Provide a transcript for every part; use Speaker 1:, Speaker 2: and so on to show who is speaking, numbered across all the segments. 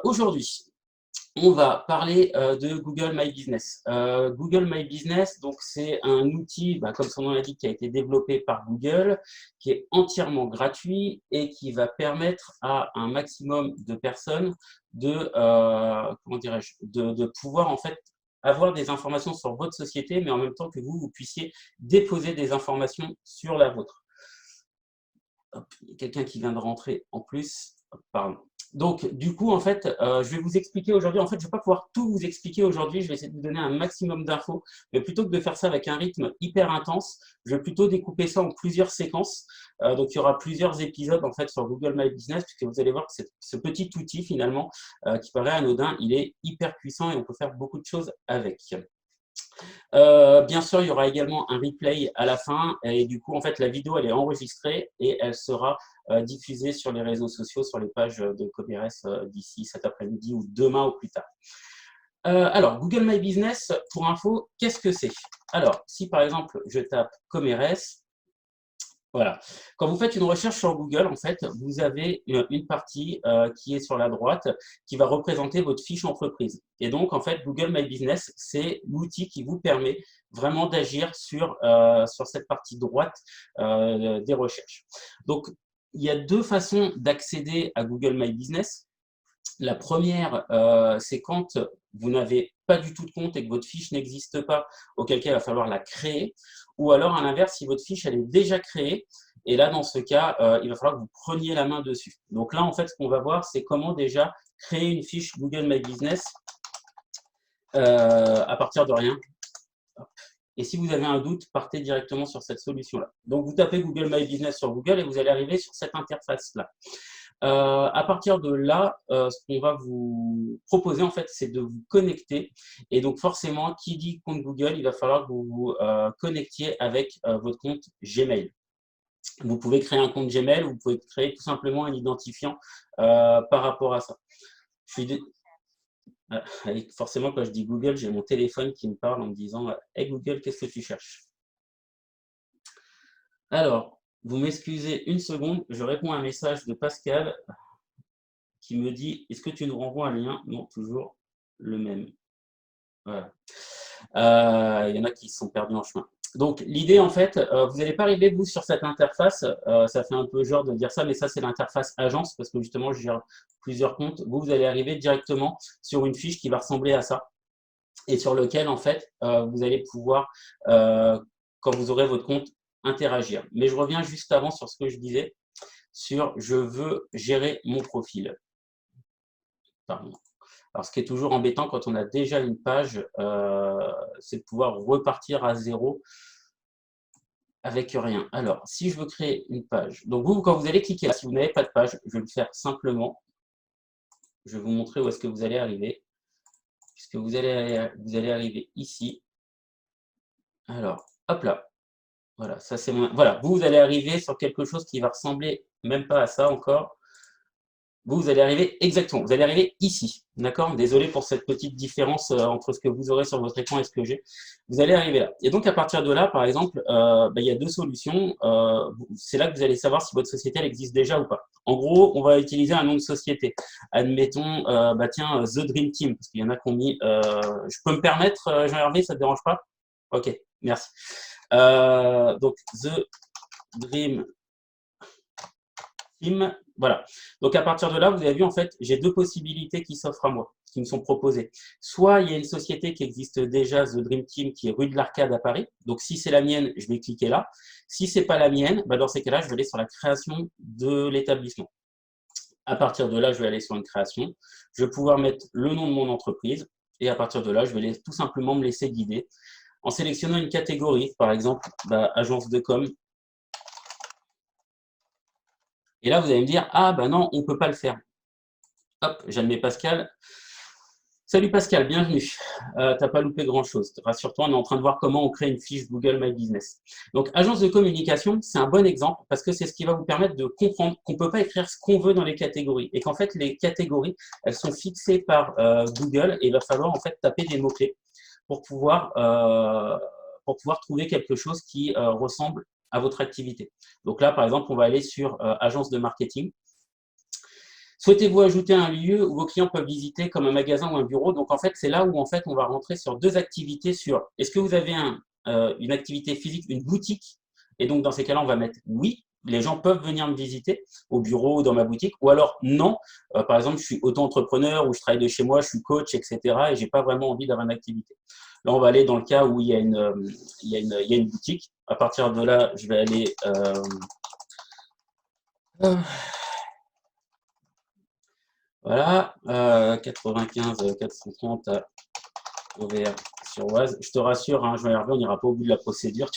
Speaker 1: Aujourd'hui, on va parler de Google My Business. Google My Business, donc c'est un outil, comme son nom l'indique, qui a été développé par Google, qui est entièrement gratuit et qui va permettre à un maximum de personnes de, comment dirais-je, de pouvoir en fait avoir des informations sur votre société, mais en même temps que vous puissiez déposer des informations sur la vôtre. Hop, il y a quelqu'un qui vient de rentrer en plus. Hop, pardon. Donc, du coup, en fait, je vais vous expliquer aujourd'hui. En fait, je ne vais pas pouvoir tout vous expliquer aujourd'hui. Je vais essayer de vous donner un maximum d'infos. Mais plutôt que de faire ça avec un rythme hyper intense, je vais plutôt découper ça en plusieurs séquences. Donc, il y aura plusieurs épisodes en fait sur Google My Business, puisque vous allez voir que ce petit outil, finalement, qui paraît anodin, il est hyper puissant et on peut faire beaucoup de choses avec. Bien sûr, il y aura également un replay à la fin et du coup, en fait, la vidéo, elle est enregistrée et elle sera diffusée sur les réseaux sociaux, sur les pages de Commerce d'ici cet après-midi ou demain au plus tard. Alors, Google My Business, pour info, qu'est-ce que c'est? Alors, si par exemple, je tape Commerce, voilà. Quand vous faites une recherche sur Google, en fait, vous avez une partie qui est sur la droite qui va représenter votre fiche entreprise. Et donc, en fait, Google My Business, c'est l'outil qui vous permet vraiment d'agir sur cette partie droite des recherches. Donc, il y a deux façons d'accéder à Google My Business. La première, c'est quand vous n'avez pas du tout de compte et que votre fiche n'existe pas, auquel cas il va falloir la créer. Ou alors, à l'inverse, si votre fiche elle est déjà créée, et là, dans ce cas, il va falloir que vous preniez la main dessus. Donc là, en fait, ce qu'on va voir, c'est comment déjà créer une fiche Google My Business à partir de rien. Et si vous avez un doute, partez directement sur cette solution-là. Donc, vous tapez Google My Business sur Google et vous allez arriver sur cette interface-là. À partir de là, ce qu'on va vous proposer, en fait, c'est de vous connecter. Et donc, forcément, qui dit compte Google, il va falloir que vous vous connectiez avec votre compte Gmail. Vous pouvez créer un compte Gmail, vous pouvez créer tout simplement un identifiant par rapport à ça. Forcément, quand je dis Google, j'ai mon téléphone qui me parle en me disant « Hey Google, qu'est-ce que tu cherches ?» Alors, vous m'excusez une seconde, je réponds à un message de Pascal qui me dit « Est-ce que tu nous renvoies un lien ?» Non, toujours le même. Voilà. Il y en a qui sont perdus en chemin. Donc, l'idée, en fait, vous n'allez pas arriver, vous, sur cette interface. Ça fait un peu genre de dire ça, mais ça, c'est l'interface agence parce que justement, je gère plusieurs comptes. Vous allez arriver directement sur une fiche qui va ressembler à ça et sur lequel, en fait, vous allez pouvoir, quand vous aurez votre compte, interagir. Mais je reviens juste avant sur ce que je disais, sur « je veux gérer mon profil ». Pardon. Alors, ce qui est toujours embêtant quand on a déjà une page, c'est de pouvoir repartir à zéro avec rien. Alors, si je veux créer une page, donc vous, quand vous allez cliquer là, si vous n'avez pas de page, je vais le faire simplement. Je vais vous montrer où est-ce que vous allez arriver. Puisque vous allez arriver ici. Alors, hop là. Voilà, ça c'est voilà, vous allez arriver sur quelque chose qui va ressembler même pas à ça encore. Vous allez arriver exactement, vous allez arriver ici, d'accord? Désolé pour cette petite différence entre ce que vous aurez sur votre écran et ce que j'ai. Vous allez arriver là. Et donc, à partir de là, par exemple, il y a deux solutions. C'est là que vous allez savoir si votre société elle existe déjà ou pas. En gros, on va utiliser un nom de société. Admettons, tiens, The Dream Team, parce qu'il y en a qui ont mis… je peux me permettre, Jean-Hervé, ça ne te dérange pas? Ok, merci. Donc, The Dream Team, voilà. Donc, à partir de là, vous avez vu, en fait, j'ai deux possibilités qui s'offrent à moi, qui me sont proposées. Soit il y a une société qui existe déjà, The Dream Team, qui est rue de l'Arcade à Paris. Donc, si c'est la mienne, je vais cliquer là. Si ce n'est pas la mienne, dans ces cas-là, je vais aller sur la création de l'établissement. À partir de là, je vais aller sur une création. Je vais pouvoir mettre le nom de mon entreprise. Et à partir de là, je vais tout simplement me laisser guider. En sélectionnant une catégorie, par exemple, agence de com. Et là, vous allez me dire, ah non, on ne peut pas le faire. Hop, j'admets Pascal. Salut Pascal, bienvenue. Tu n'as pas loupé grand-chose. Rassure-toi, on est en train de voir comment on crée une fiche Google My Business. Donc, agence de communication, c'est un bon exemple parce que c'est ce qui va vous permettre de comprendre qu'on ne peut pas écrire ce qu'on veut dans les catégories et qu'en fait, les catégories, elles sont fixées par Google et il va falloir en fait taper des mots-clés pour pouvoir trouver quelque chose qui ressemble à votre activité. Donc là, par exemple, on va aller sur agence de marketing. Souhaitez-vous ajouter un lieu où vos clients peuvent visiter comme un magasin ou un bureau? Donc, en fait, c'est là où en fait, on va rentrer sur deux activités sur est-ce que vous avez une activité physique, une boutique? Et donc, dans ces cas-là, on va mettre oui. Les gens peuvent venir me visiter au bureau ou dans ma boutique. Ou alors non. Par exemple, je suis auto-entrepreneur ou je travaille de chez moi, je suis coach, etc. Et j'ai pas vraiment envie d'avoir une activité. Là, on va aller dans le cas où il y a une boutique. À partir de là, je vais aller voilà, 95 430 à Auvers-sur-Oise. Je te rassure, hein, Jean-Hervé, on n'ira pas au bout de la procédure,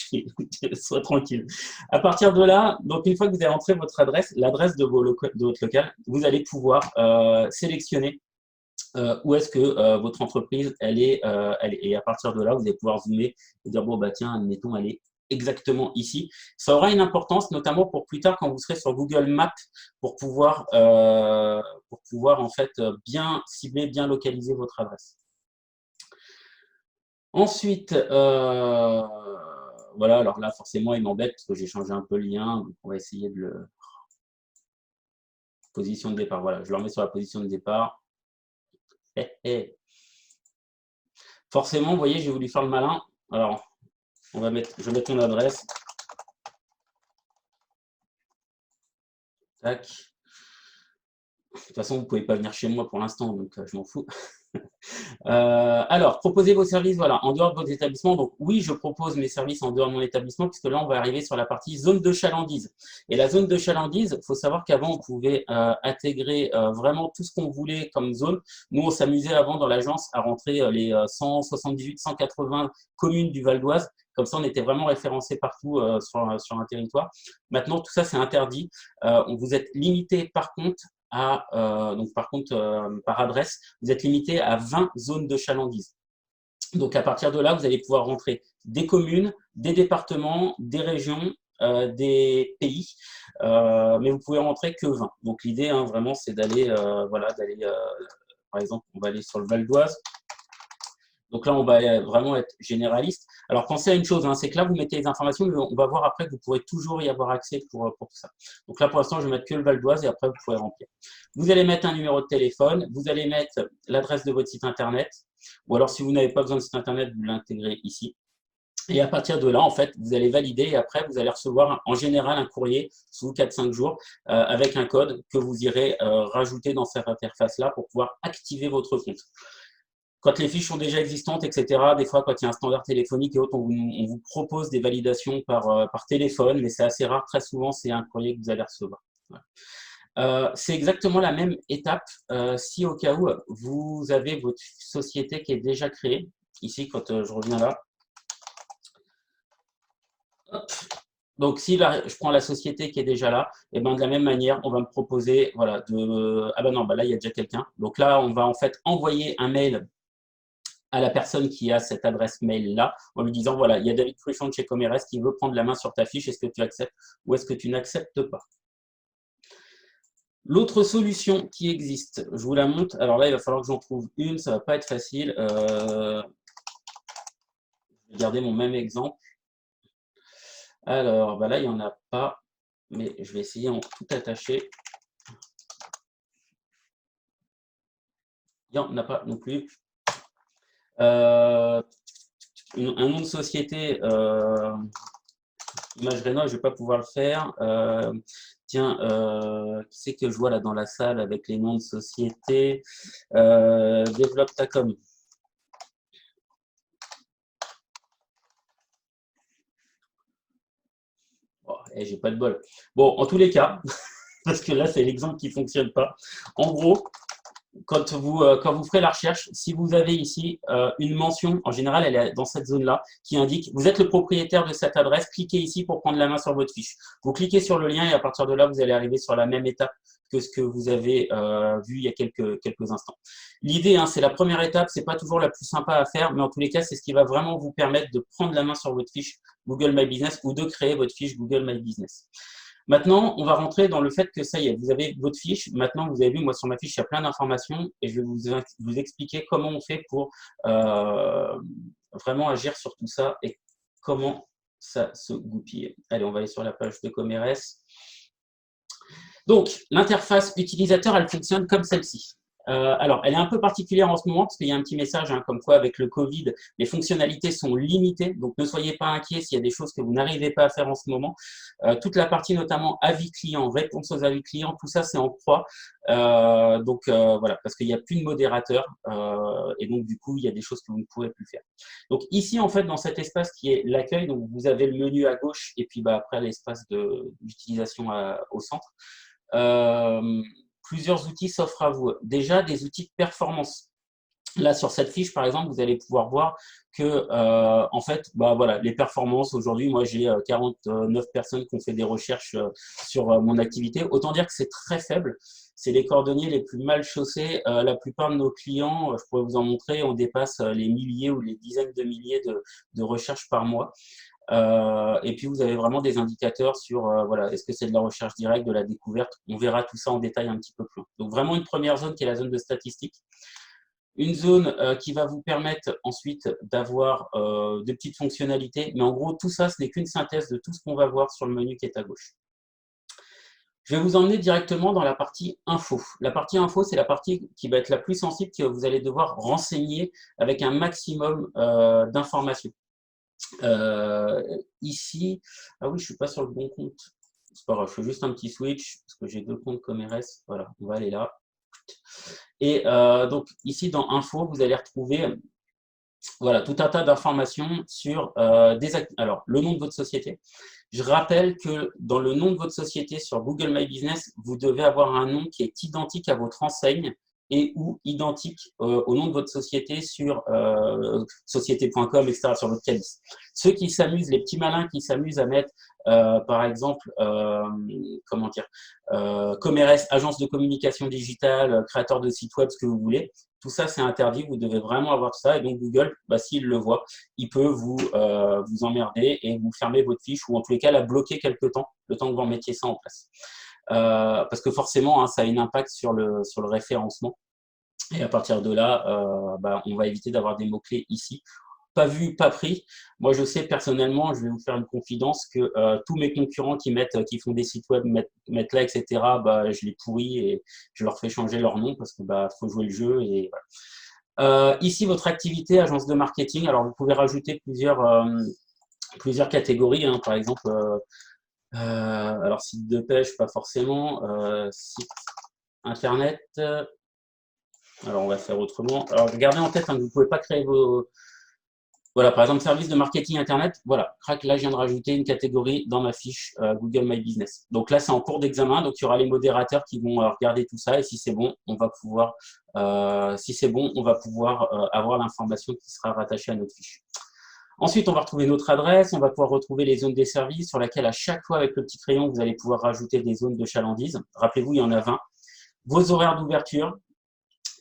Speaker 1: sois tranquille. À partir de là, donc une fois que vous avez entré votre adresse, l'adresse de votre local, vous allez pouvoir sélectionner où est-ce que votre entreprise, elle est. Et à partir de là, vous allez pouvoir zoomer et dire, bon, bah tiens, admettons, elle est exactement ici. Ça aura une importance, notamment pour plus tard, quand vous serez sur Google Maps, pour pouvoir en fait bien cibler, bien localiser votre adresse. Ensuite, voilà, alors là, forcément, il m'embête parce que j'ai changé un peu le lien. Donc on va essayer de le… Position de départ, voilà, je le remets sur la position de départ. Forcément, vous voyez, j'ai voulu faire le malin. Alors, je vais mettre mon adresse. Tac. De toute façon, vous ne pouvez pas venir chez moi pour l'instant, donc je m'en fous. Alors, proposez vos services voilà, en dehors de votre établissement. Donc, oui, je propose mes services en dehors de mon établissement, puisque là, on va arriver sur la partie zone de chalandise. Et la zone de chalandise, il faut savoir qu'avant, on pouvait intégrer vraiment tout ce qu'on voulait comme zone. Nous, on s'amusait avant dans l'agence à rentrer les 178, 180 communes du Val d'Oise. Comme ça, on était vraiment référencé partout sur un territoire. Maintenant, tout ça, c'est interdit. Vous êtes limité, par contre, par adresse, vous êtes limité à 20 zones de chalandise. Donc, à partir de là, vous allez pouvoir rentrer des communes, des départements, des régions, des pays, mais vous pouvez rentrer que 20. Donc, l'idée, hein, vraiment, c'est d'aller, par exemple, on va aller sur le Val d'Oise. Donc là, on va vraiment être généraliste. Alors, pensez à une chose, hein, c'est que là, vous mettez les informations, mais on va voir après que vous pourrez toujours y avoir accès pour tout ça. Donc là, pour l'instant, je vais mettre que le Val d'Oise et après, vous pouvez remplir. Vous allez mettre un numéro de téléphone, vous allez mettre l'adresse de votre site Internet, ou alors si vous n'avez pas besoin de site Internet, vous l'intégrez ici. Et à partir de là, en fait, vous allez valider et après, vous allez recevoir en général un courrier sous 4-5 jours avec un code que vous irez rajouter dans cette interface-là pour pouvoir activer votre compte. Quand les fiches sont déjà existantes, etc., des fois, quand il y a un standard téléphonique et autres, on vous propose des validations par téléphone, mais c'est assez rare. Très souvent, c'est un courrier que vous allez recevoir. Voilà. C'est exactement la même étape si au cas où vous avez votre société qui est déjà créée. Ici, quand je reviens là. Hop. Donc, si là, je prends la société qui est déjà là, et ben de la même manière, on va me proposer, voilà, ah ben non, bah là, il y a déjà quelqu'un. Donc là, on va en fait envoyer un mail à la personne qui a cette adresse mail-là, en lui disant, voilà, il y a David Cruchon de chez Comérès qui veut prendre la main sur ta fiche, est-ce que tu acceptes ou est-ce que tu n'acceptes pas? L'autre solution qui existe, je vous la montre, alors là, il va falloir que j'en trouve une, ça ne va pas être facile. Je vais garder mon même exemple. Alors, bah là, il n'y en a pas, mais je vais essayer en tout attaché. Il n'y en a pas non plus. Un nom de société, Image Rénov, je ne vais pas pouvoir le faire. Tiens, qui c'est que je vois là dans la salle avec les noms de société? Développe ta com. Oh, j'ai pas de bol. Bon, en tous les cas, parce que là, c'est l'exemple qui ne fonctionne pas. En gros, quand vous ferez la recherche, si vous avez ici une mention, en général, elle est dans cette zone-là, qui indique « Vous êtes le propriétaire de cette adresse, cliquez ici pour prendre la main sur votre fiche ». Vous cliquez sur le lien et à partir de là, vous allez arriver sur la même étape que ce que vous avez vu il y a quelques instants. L'idée, hein, c'est la première étape, c'est pas toujours la plus sympa à faire, mais en tous les cas, c'est ce qui va vraiment vous permettre de prendre la main sur votre fiche Google My Business ou de créer votre fiche Google My Business. Maintenant, on va rentrer dans le fait que ça y est, vous avez votre fiche. Maintenant, vous avez vu, moi, sur ma fiche, il y a plein d'informations et je vais vous expliquer comment on fait pour vraiment agir sur tout ça et comment ça se goupille. Allez, on va aller sur la page de Comérès. Donc, l'interface utilisateur, elle fonctionne comme celle-ci. Alors, elle est un peu particulière en ce moment parce qu'il y a un petit message comme quoi avec le Covid, les fonctionnalités sont limitées. Donc, ne soyez pas inquiets s'il y a des choses que vous n'arrivez pas à faire en ce moment. Toute la partie notamment avis client, réponse aux avis clients, tout ça c'est en croix. Voilà, parce qu'il n'y a plus de modérateur et donc du coup, il y a des choses que vous ne pourrez plus faire. Donc ici, en fait, dans cet espace qui est l'accueil, donc vous avez le menu à gauche et puis après l'espace d'utilisation au centre. Plusieurs outils s'offrent à vous. Déjà, des outils de performance. Là, sur cette fiche, par exemple, vous allez pouvoir voir que, en fait, voilà, les performances, aujourd'hui, moi, j'ai 49 personnes qui ont fait des recherches sur mon activité. Autant dire que c'est très faible. C'est les cordonniers les plus mal chaussés. La plupart de nos clients, je pourrais vous en montrer, on dépasse les milliers ou les dizaines de milliers de recherches par mois. Et puis, vous avez vraiment des indicateurs sur, voilà, est-ce que c'est de la recherche directe, de la découverte. On verra tout ça en détail un petit peu plus loin. Donc, vraiment une première zone qui est la zone de statistiques. Une zone qui va vous permettre ensuite d'avoir des petites fonctionnalités. Mais en gros, tout ça, ce n'est qu'une synthèse de tout ce qu'on va voir sur le menu qui est à gauche. Je vais vous emmener directement dans la partie info. La partie info, c'est la partie qui va être la plus sensible, que vous allez devoir renseigner avec un maximum d'informations. Ici, ah oui, je ne suis pas sur le bon compte. C'est pas grave, je fais juste un petit switch parce que j'ai deux comptes comme RS. Voilà, on va aller là. Et donc ici dans info, vous allez retrouver voilà, tout un tas d'informations sur alors, le nom de votre société. Je rappelle que dans le nom de votre société sur Google My Business, vous devez avoir un nom qui est identique à votre enseigne et ou identique au nom de votre société sur société.com, etc., sur votre calice. Ceux qui s'amusent, les petits malins qui s'amusent à mettre, par exemple, comment dire, Commerce, agence de communication digitale, créateur de site web, ce que vous voulez, tout ça, c'est interdit. Vous devez vraiment avoir tout ça. Et donc, Google, s'il le voit, il peut vous emmerder et vous fermer votre fiche ou en tous les cas la bloquer quelque temps, le temps que vous remettiez ça en place. Parce que forcément, ça a un impact sur le référencement. Et à partir de là, on va éviter d'avoir des mots-clés ici. Pas vu, pas pris. Moi, je sais personnellement, je vais vous faire une confidence, que tous mes concurrents qui font des sites web, mettent là, etc., je les pourris et je leur fais changer leur nom parce que faut jouer le jeu. Et voilà. Ici, votre activité, agence de marketing. Alors, vous pouvez rajouter plusieurs catégories. Par exemple, alors site de pêche, pas forcément. Site internet. Alors, on va faire autrement. Alors, gardez en tête que vous ne pouvez pas créer vos... Voilà, par exemple, service de marketing Internet. Voilà, crac, là, je viens de rajouter une catégorie dans ma fiche Google My Business. Donc là, c'est en cours d'examen. Donc, il y aura les modérateurs qui vont regarder tout ça. Et si c'est bon, on va pouvoir, avoir l'information qui sera rattachée à notre fiche. Ensuite, on va retrouver notre adresse. On va pouvoir retrouver les zones des services sur laquelle, à chaque fois, avec le petit crayon, vous allez pouvoir rajouter des zones de chalandise. Rappelez-vous, il y en a 20. Vos horaires d'ouverture.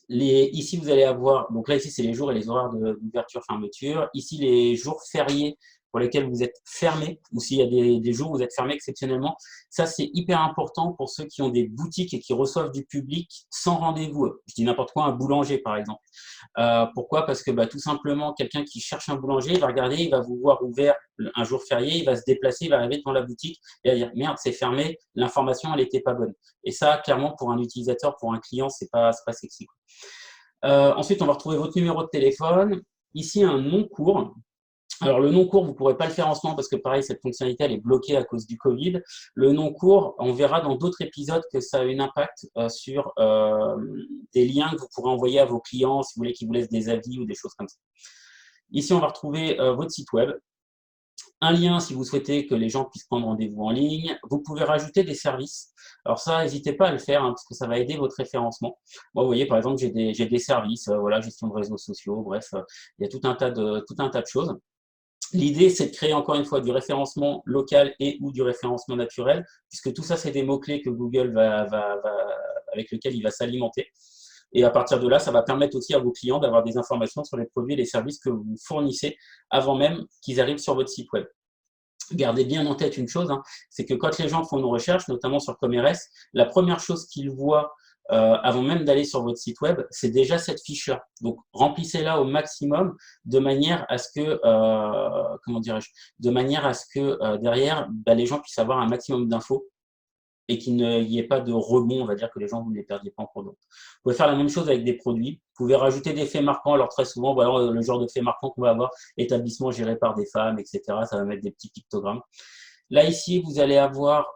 Speaker 1: Ici, vous allez avoir, donc là, ici, c'est les jours et les horaires d'ouverture-fermeture. Ici, les jours fériés pour lesquels vous êtes fermé, ou s'il y a des jours où vous êtes fermé exceptionnellement. Ça, c'est hyper important pour ceux qui ont des boutiques et qui reçoivent du public sans rendez-vous. Je dis n'importe quoi, un boulanger, par exemple. Pourquoi? Parce que tout simplement, quelqu'un qui cherche un boulanger, il va regarder, il va vous voir ouvert un jour férié, il va se déplacer, il va arriver devant la boutique et il va dire « Merde, c'est fermé, l'information, elle n'était pas bonne ». Et ça, clairement, pour un utilisateur, pour un client, c'est pas sexy. Ensuite, on va retrouver votre numéro de téléphone. Ici, un nom court. Alors, le nom court, vous ne pourrez pas le faire en ce moment parce que, pareil, cette fonctionnalité, elle est bloquée à cause du Covid. Le nom court, on verra dans d'autres épisodes que ça a un impact sur des liens que vous pourrez envoyer à vos clients si vous voulez qu'ils vous laissent des avis ou des choses comme ça. Ici, on va retrouver votre site web. Un lien si vous souhaitez que les gens puissent prendre rendez-vous en ligne. Vous pouvez rajouter des services. Alors ça, n'hésitez pas à le faire parce que ça va aider votre référencement. Moi, vous voyez, par exemple, j'ai des services, voilà, gestion de réseaux sociaux, bref, il y a tout un tas de choses. L'idée, c'est de créer encore une fois du référencement local et ou du référencement naturel, puisque tout ça, c'est des mots-clés que Google avec lesquels il va s'alimenter. Et à partir de là, ça va permettre aussi à vos clients d'avoir des informations sur les produits et les services que vous fournissez avant même qu'ils arrivent sur votre site web. Gardez bien en tête une chose, c'est que quand les gens font une recherche, notamment sur Commerce, la première chose qu'ils voient avant même d'aller sur votre site web, c'est déjà cette fiche-là. Donc, remplissez-la au maximum de manière à ce que, derrière, les gens puissent avoir un maximum d'infos et qu'il n'y ait pas de rebond, on va dire que les gens, vous ne les perdiez pas en cours de route. Vous pouvez faire la même chose avec des produits. Vous pouvez rajouter des faits marquants. Alors très souvent, voilà le genre de faits marquants qu'on va avoir, établissement géré par des femmes, etc. Ça va mettre des petits pictogrammes. Là, ici, vous allez avoir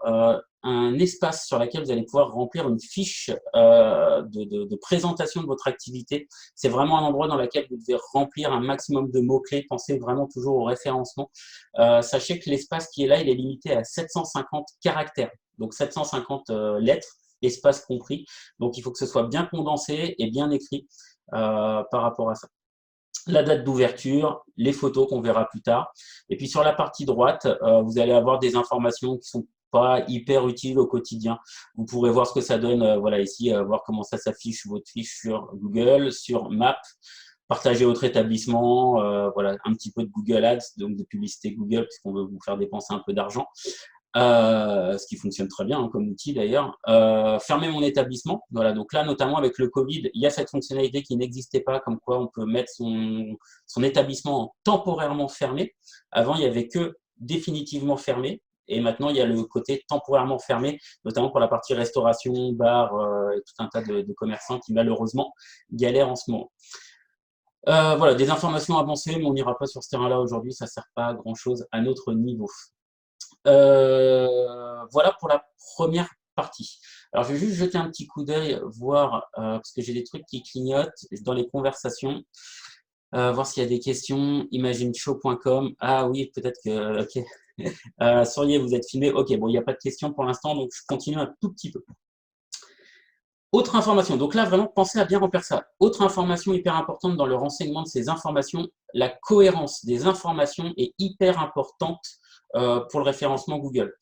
Speaker 1: un espace sur lequel vous allez pouvoir remplir une fiche de présentation de votre activité. C'est vraiment un endroit dans lequel vous devez remplir un maximum de mots-clés. Pensez vraiment toujours au référencement. Sachez que l'espace qui est là, il est limité à 750 caractères, donc 750 lettres, espace compris. Donc, il faut que ce soit bien condensé et bien écrit par rapport à ça. La date d'ouverture, les photos qu'on verra plus tard. Et puis sur la partie droite, vous allez avoir des informations qui sont pas hyper utiles au quotidien. Vous pourrez voir ce que ça donne, voilà ici, voir comment ça s'affiche, votre fiche sur Google, sur Maps, partager votre établissement, voilà, un petit peu de Google Ads, donc de publicité Google, puisqu'on veut vous faire dépenser un peu d'argent. Ce qui fonctionne très bien hein, comme outil d'ailleurs. Fermer mon établissement, voilà, donc là notamment avec le Covid, il y a cette fonctionnalité qui n'existait pas, comme quoi on peut mettre son établissement temporairement fermé. Avant, il n'y avait que définitivement fermé, et maintenant il y a le côté temporairement fermé, notamment pour la partie restauration, bar, et tout un tas de commerçants qui malheureusement galèrent en ce moment. Voilà, des informations avancées, mais on n'ira pas sur ce terrain-là aujourd'hui, ça ne sert pas à grand-chose à notre niveau. Voilà pour la première partie. Alors, je vais juste jeter un petit coup d'œil, voir, parce que j'ai des trucs qui clignotent dans les conversations, voir s'il y a des questions. Imagineshow.com. Ah oui, peut-être que. Ok. Souriez, vous êtes filmé. Ok, bon, il n'y a pas de questions pour l'instant, donc je continue un tout petit peu. Autre information, donc là vraiment pensez à bien remplir ça. Autre information hyper importante dans le renseignement de ces informations, la cohérence des informations est hyper importante pour le référencement Google.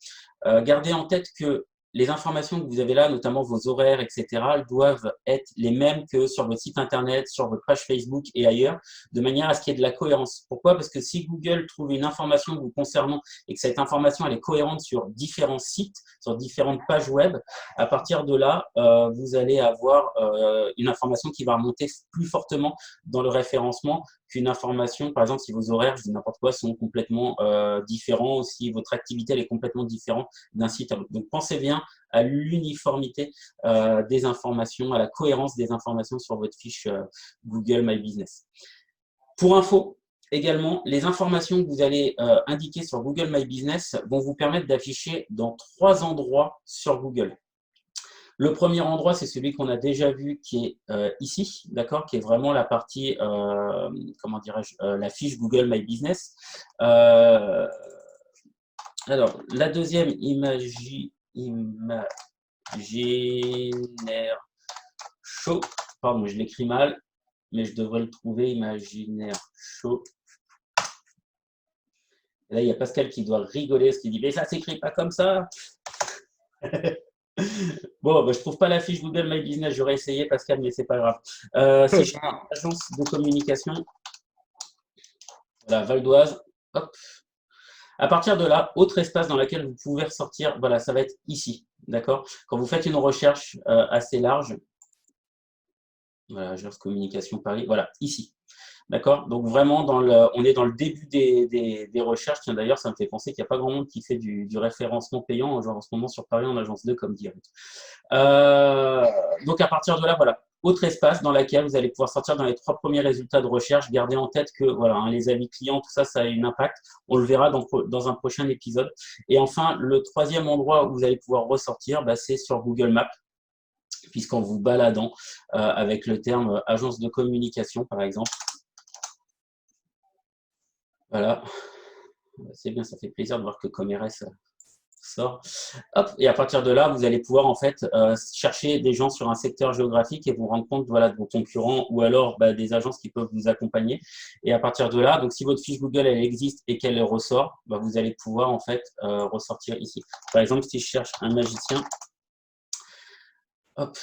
Speaker 1: Gardez en tête que les informations que vous avez là, notamment vos horaires, etc., elles doivent être les mêmes que sur votre site internet, sur votre page Facebook et ailleurs, de manière à ce qu'il y ait de la cohérence. Pourquoi? Parce que si Google trouve une information vous concernant et que cette information elle est cohérente sur différents sites, sur différentes pages web, à partir de là, vous allez avoir une information qui va remonter plus fortement dans le référencement qu'une information, par exemple, si vos horaires, je dis n'importe quoi, sont complètement différents, ou si votre activité elle est complètement différente d'un site à l'autre. Donc, pensez bien à l'uniformité des informations, à la cohérence des informations sur votre fiche Google My Business. Pour info, également, les informations que vous allez indiquer sur Google My Business vont vous permettre d'afficher dans 3 endroits sur Google. Le premier endroit, c'est celui qu'on a déjà vu qui est ici, d'accord, qui est vraiment la partie, comment dirais-je, la fiche Google My Business. Alors, la deuxième, Imaginaire Show, pardon, je l'écris mal, mais je devrais le trouver, Imaginaire Show. Et là, il y a Pascal qui doit rigoler, parce qu'il dit, mais ça s'écrit pas comme ça. Bon, bah, je ne trouve pas la fiche Google My Business, j'aurais essayé, Pascal, mais c'est pas grave. Si je fais une agence de communication, voilà, Val d'Oise, hop. À partir de là, autre espace dans lequel vous pouvez ressortir, voilà, ça va être ici, d'accord? Quand vous faites une recherche assez large, voilà, agence communication Paris, voilà, ici. D'accord? Donc vraiment, on est dans le début des recherches. Tiens, d'ailleurs, ça me fait penser qu'il n'y a pas grand monde qui fait du référencement payant, genre en ce moment sur Paris en agence 2 comme direct. Donc à partir de là, voilà, autre espace dans lequel vous allez pouvoir sortir dans les 3 premiers résultats de recherche. Gardez en tête que voilà, hein, les avis clients, tout ça, ça a un impact. On le verra dans un prochain épisode. Et enfin, le 3e endroit où vous allez pouvoir ressortir, bah, c'est sur Google Maps, puisqu'en vous baladant avec le terme agence de communication, par exemple. Voilà, c'est bien, ça fait plaisir de voir que ComRS sort. Hop, et à partir de là, vous allez pouvoir en fait chercher des gens sur un secteur géographique et vous rendre compte voilà, de vos concurrents ou alors bah, des agences qui peuvent vous accompagner. Et à partir de là, donc si votre fiche Google elle existe et qu'elle ressort, bah, vous allez pouvoir en fait ressortir ici. Par exemple, si je cherche un magicien, hop,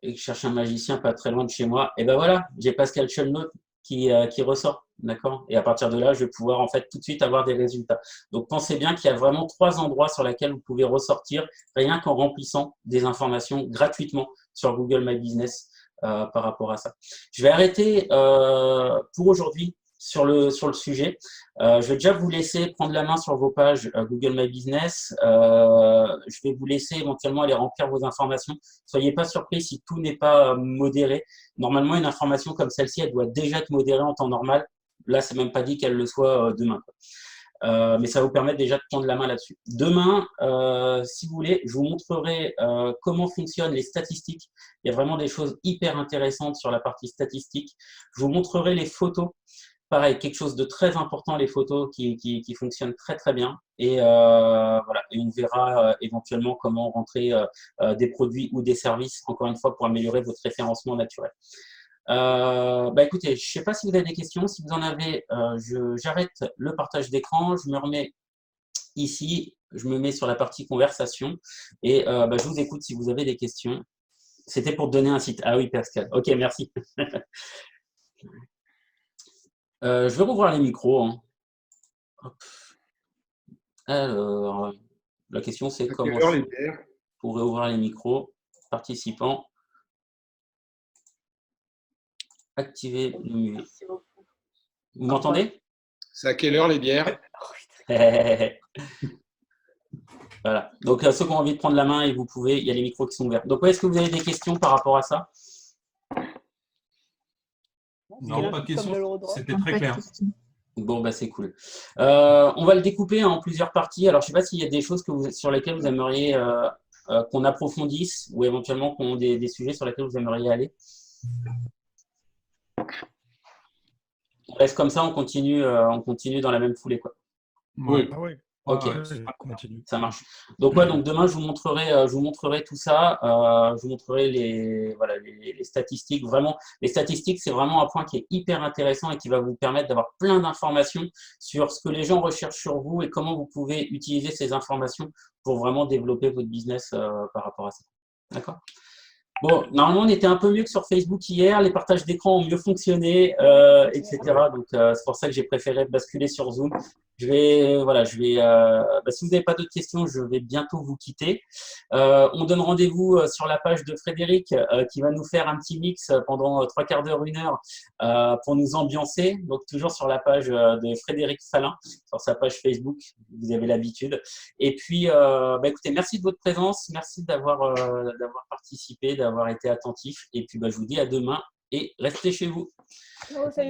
Speaker 1: et que je cherche un magicien pas très loin de chez moi, et ben voilà, j'ai Pascal Chelnaut qui ressort. D'accord? Et à partir de là, je vais pouvoir en fait tout de suite avoir des résultats. Donc, pensez bien qu'il y a vraiment 3 endroits sur lesquels vous pouvez ressortir rien qu'en remplissant des informations gratuitement sur Google My Business par rapport à ça. Je vais arrêter pour aujourd'hui sur le sujet. Je vais déjà vous laisser prendre la main sur vos pages Google My Business. Je vais vous laisser éventuellement aller remplir vos informations. Soyez pas surpris si tout n'est pas modéré. Normalement, une information comme celle-ci, elle doit déjà être modérée en temps normal. Là, c'est même pas dit qu'elle le soit demain, quoi. Mais ça va vous permettre déjà de prendre la main là-dessus. Demain, si vous voulez, je vous montrerai comment fonctionnent les statistiques. Il y a vraiment des choses hyper intéressantes sur la partie statistique. Je vous montrerai les photos. Pareil, quelque chose de très important, les photos qui fonctionnent très très bien. Et voilà, et on verra éventuellement comment rentrer des produits ou des services, encore une fois, pour améliorer votre référencement naturel. Écoutez, je ne sais pas si vous avez des questions. Si vous en avez, j'arrête le partage d'écran, je me remets ici, je me mets sur la partie conversation et je vous écoute si vous avez des questions. C'était pour donner un site. Ah oui, Pascal. Ok, merci. Je vais rouvrir les micros, hein. Alors, la question c'est comment je pourrais ouvrir les micros participants. Activer le menu. Vous m'entendez?
Speaker 2: C'est à quelle heure les bières?
Speaker 1: Voilà. Donc, ceux qui ont envie de prendre la main, et vous pouvez, il y a les micros qui sont ouverts. Donc, est-ce que vous avez des questions par rapport à ça?
Speaker 3: Non, pas de questions. C'était très clair.
Speaker 1: Bon, c'est cool. On va le découper en plusieurs parties. Alors, je ne sais pas s'il y a des choses sur lesquelles vous aimeriez qu'on approfondisse ou éventuellement qu'on ait des sujets sur lesquels vous aimeriez aller. On reste comme ça, on continue dans la même foulée, quoi.
Speaker 3: Oui.
Speaker 4: Ah oui.
Speaker 1: Ok,
Speaker 4: Continue.
Speaker 1: ça marche. Donc demain je vous montrerai tout ça. Je vous montrerai les statistiques. Vraiment, les statistiques, c'est vraiment un point qui est hyper intéressant et qui va vous permettre d'avoir plein d'informations sur ce que les gens recherchent sur vous et comment vous pouvez utiliser ces informations pour vraiment développer votre business par rapport à ça. D'accord? Bon, normalement, on était un peu mieux que sur Facebook hier. Les partages d'écran ont mieux fonctionné, etc. Donc, c'est pour ça que j'ai préféré basculer sur Zoom. Si vous n'avez pas d'autres questions, je vais bientôt vous quitter. On donne rendez-vous sur la page de Frédéric qui va nous faire un petit mix pendant 3/4 d'heure, 1 heure pour nous ambiancer. Donc, toujours sur la page de Frédéric Falin, sur sa page Facebook. Vous avez l'habitude. Et puis, écoutez, merci de votre présence. Merci d'avoir participé, d'avoir été attentif. Et puis, je vous dis à demain et restez chez vous.
Speaker 5: Oh, salut.